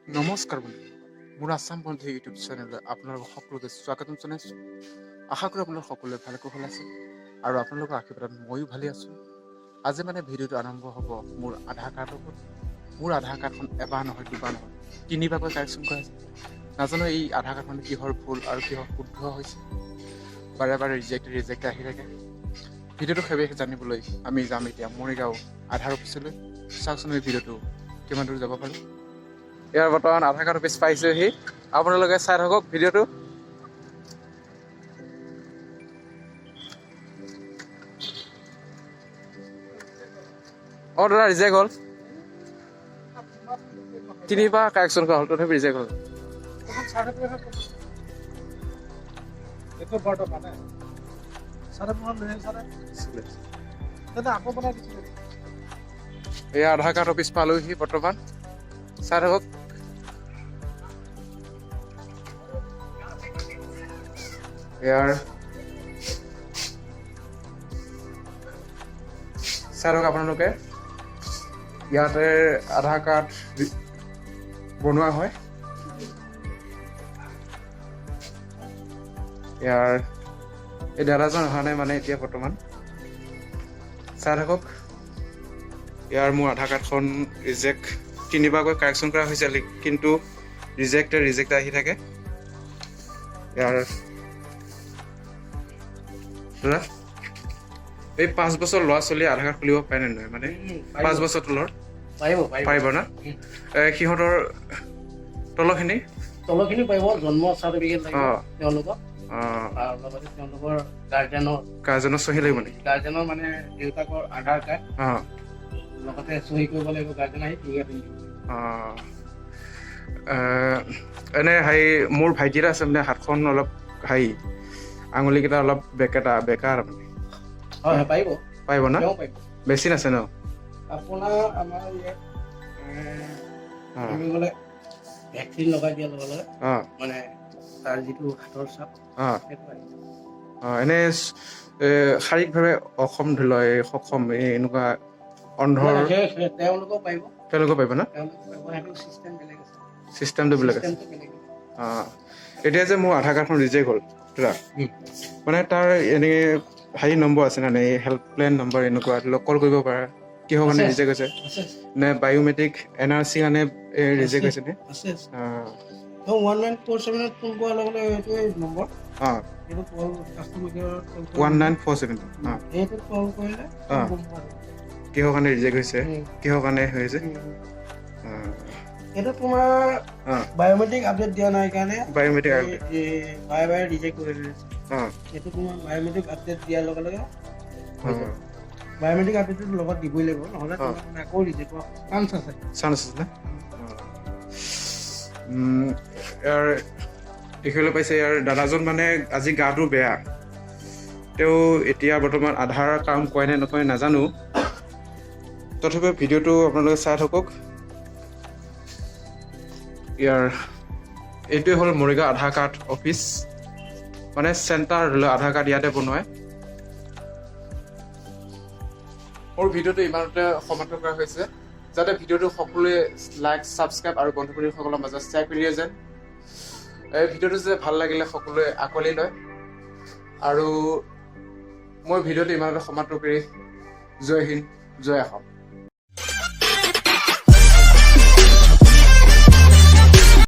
নমস্কাৰ বন্ধু মোৰ আছাম বন্ধু ইউটিউব চেনেললৈ আপোনালোকক সকলোকে স্বাগতম জনাইছোঁ। আশা কৰোঁ আপোনালোক সকলোৱে ভালে কুশলে আছে আৰু আপোনালোকৰ আশীৰ্বাদত ময়ো ভালে আছোঁ। আজি ভিডিঅ'টো আৰম্ভ হ'ব মোৰ আধাৰ কাৰ্ডৰ ওপৰত। মোৰ আধাৰ কাৰ্ডখন এবাৰ নহয় দুবাৰ নহয় তিনিবাৰকৈ কাৰেকশ্যন কৰা হৈছে। নাজানো এই আধাৰ কাৰ্ডখন কিহৰ ভুল আৰু কিহৰ শুদ্ধ হৈছে, বাৰে বাৰে ৰিজেক্ট আহি থাকে। ভিডিঅ'টো সেৱেহে জানিবলৈ আমি যাম এতিয়া মৰিগাঁও আধাৰ অফিচলৈ। চাওকচোন এই ভিডিঅ'টো কিমান দূৰ যাব পাৰোঁ। ইয়াৰ বৰ্তমান আধাৰ কাৰ্ড অফিচ পাইছোহি, আপোনালোকে চাই থাকক ভিডিঅ'টো। দাদা ৰিজেক্ট হ'ল, তিনিবাৰ কাৰেকশ্যন কৰা হ'ল তথাপি ৰিজেক্ট হ'ল। এই আধাৰ কাৰ্ড অফিচ পালোহি বৰ্তমান, চাই থাকক। ইয়াৰ চাই থাকক আপোনালোকে, ইয়াতে আধাৰ কাৰ্ড বনোৱা হয়। ইয়াৰ এই দাদাজন অহা নাই এতিয়া বৰ্তমান, চাই থাকক। ইয়াৰ মোৰ আধাৰ কাৰ্ডখন ৰিজেক্ট তিনিবাৰকৈ কাৰেকশ্যন কৰা হৈছে, কিন্তু ৰিজেক্ট আহি থাকে। ইয়াৰ দাদা এই 5 বছৰ ল'ৰা ছোৱালী আধাৰ কাৰ্ড খুলিব পাৰে নে নহয়? 5 বছৰ তলৰ পাৰিব না? সিহঁতৰ তলখিনি পাৰিব। জন্ম চাৰ্টিফিকেট লাগিব তেওঁলোকক, লগতে তেওঁলোকৰ গাৰ্জেনৰ চহী লাগিব নেকি? গাৰ্জেনৰ দেউতাকৰ আধাৰ কাৰ্ড লগতে চহী কৰিব লাগিব। গাৰ্জেন আহি এনে মোৰ ভাইটি এটা আছে, হাতখন অলপ আঙুলিকেইটা অলপ বেকা হয় পাৰিব না? বেছি আছে ন? আপোনাৰ আমাৰ ইয়াত ভেকচিন লগাই দিয়াৰ লগে লগে তাৰ যিটো হাতৰ চাপ এনে শাৰীৰিকভাৱে অক্ষম ধৰি লয় সক্ষম এনেকুৱা অন্ধৰ তেওঁলোকেও পাৰিব না? চিষ্টেমটো বেলেগ আছে। এতিয়া যে মোৰ আধাৰ কাৰ্ডখন ৰিজেক্ট হ'ল দাদা, তাৰ এনে নম্বৰ আছে নে? হেল্পলাইন নম্বৰ এনেকুৱা কল কৰিব পাৰা? কিহৰ কাৰণে ৰিজেক্ট হৈছে? নে বায়'মেট্ৰিক NRC কাৰণে ৰিজেক্ট হৈছে নে? 1947 ফোন কৰাৰ লগে লগে এইটোৱে নম্বৰ, এইটো কল কাষ্টমাৰ কেয়াৰত 1947 এইটো কল কৰিলে কিহৰ কাৰণে ৰিজেক্ট হৈছে, কিহৰ কাৰণে হৈছে? এইটো তোমাৰ বায়'মেট্ৰিক আপডেট দিয়া নাই কাৰণে বাৰে ৰিজেক্ট কৰি দিছে। এইটো তোমাৰ বায়'মেট্ৰিক আপডেট দিয়াৰ লগে লগে বায়'মেট্ৰিক আপডেটটো লগত দিবই লাগিব, নহ'লে আকৌ ৰিজেক্ট হোৱাৰ চান্স আছে না? ইয়াৰ দেখিবলৈ পাইছে, ইয়াৰ দাদাজন আজি গাটো বেয়া। তেওঁ এতিয়া বৰ্তমান আধাৰ কাম কৰে নে নকৰে নাজানো, তথাপিও ভিডিঅ'টো আপোনালোকে চাই থাকক। ইয়াৰ এইটোৱে হ'ল মৰিগাঁও আধাৰ কাৰ্ড অফিচ, চেণ্টাৰ আধাৰ কাৰ্ড ইয়াতে বনোৱায়। মোৰ ভিডিঅ'টো ইমানতে সমাপ্ত কৰা হৈছে, যাতে ভিডিঅ'টো সকলোৱে লাইক ছাবস্ক্ৰাইব আৰু বন্ধু বান্ধৱীসকলৰ মাজত শ্বেয়াৰ কৰি দিয়ে যেন। এই ভিডিঅ'টো যে ভাল লাগিলে সকলোৱে আঁকোৱালি লয়। আৰু মই ভিডিঅ'টো ইমানতে সমাপ্ত কৰি জয় হিন্দ, জয় অসম।